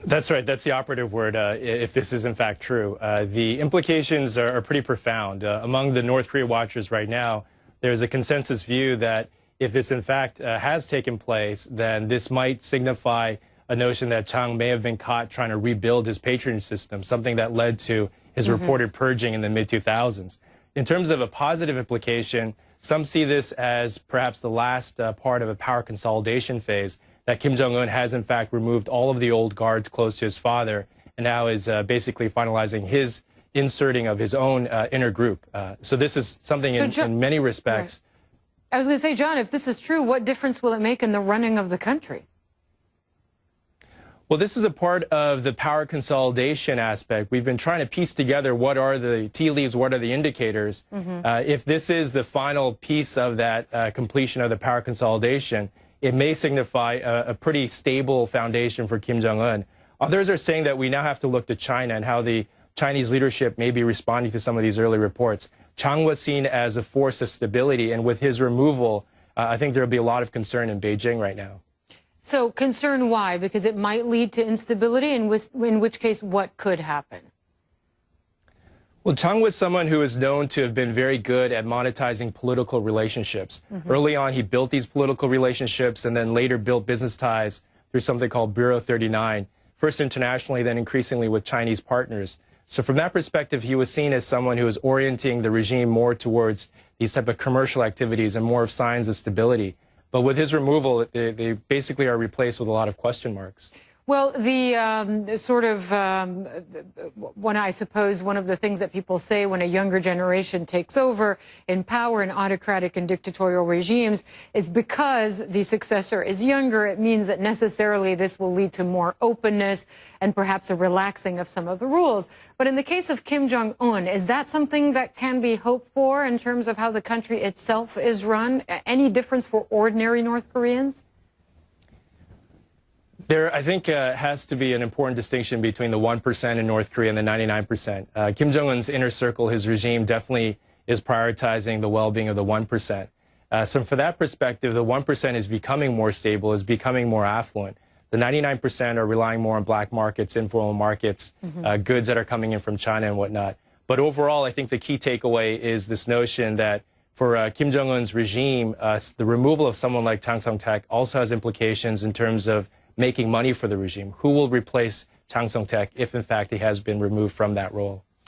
That's right. That's the operative word, if this is in fact true. The implications are pretty profound. Among the North Korea watchers right now, there's a consensus view that if this in fact has taken place, then this might signify a notion that Chang may have been caught trying to rebuild his patronage system, something that led to his reported purging in the mid-2000s. In terms of a positive implication, some see this as perhaps the last part of a power consolidation phase, that Kim Jong-un has in fact removed all of the old guards close to his father and now is basically finalizing his inserting of his own inner group. So this is something in many respects. Right. I was going to say, John, if this is true, what difference will it make in the running of the country? Well, this is a part of the power consolidation aspect. We've been trying to piece together what are the tea leaves, what are the indicators. If this is the final piece of that completion of the power consolidation, it may signify a pretty stable foundation for Kim Jong-un. Others are saying that we now have to look to China and how the Chinese leadership may be responding to some of these early reports. Chang was seen as a force of stability, and with his removal, I think there will be a lot of concern in Beijing right now. So concern why? Because it might lead to instability, in which case what could happen? Well, Chang was someone who is known to have been very good at monetizing political relationships. Early on, he built these political relationships and then later built business ties through something called Bureau 39, first internationally, then increasingly with Chinese partners. So from that perspective, he was seen as someone who was orienting the regime more towards these type of commercial activities and more of signs of stability. But with his removal, they basically are replaced with a lot of question marks. Well, the I suppose one of the things that people say when a younger generation takes over in power in autocratic and dictatorial regimes is because the successor is younger, it means that necessarily this will lead to more openness and perhaps a relaxing of some of the rules. But in the case of Kim Jong-un, is that something that can be hoped for in terms of how the country itself is run? Any difference for ordinary North Koreans? There, I think, has to be an important distinction between the 1% in North Korea and the 99%. Kim Jong-un's inner circle, his regime, definitely is prioritizing the well-being of the 1%. So from that perspective, the 1% is becoming more stable, is becoming more affluent. The 99% are relying more on black markets, informal markets, goods that are coming in from China and whatnot. But overall, I think the key takeaway is this notion that for Kim Jong-un's regime, the removal of someone like Chang Song-taek also has implications in terms of making money for the regime. Who will replace Chang Song-taek if, in fact, he has been removed from that role?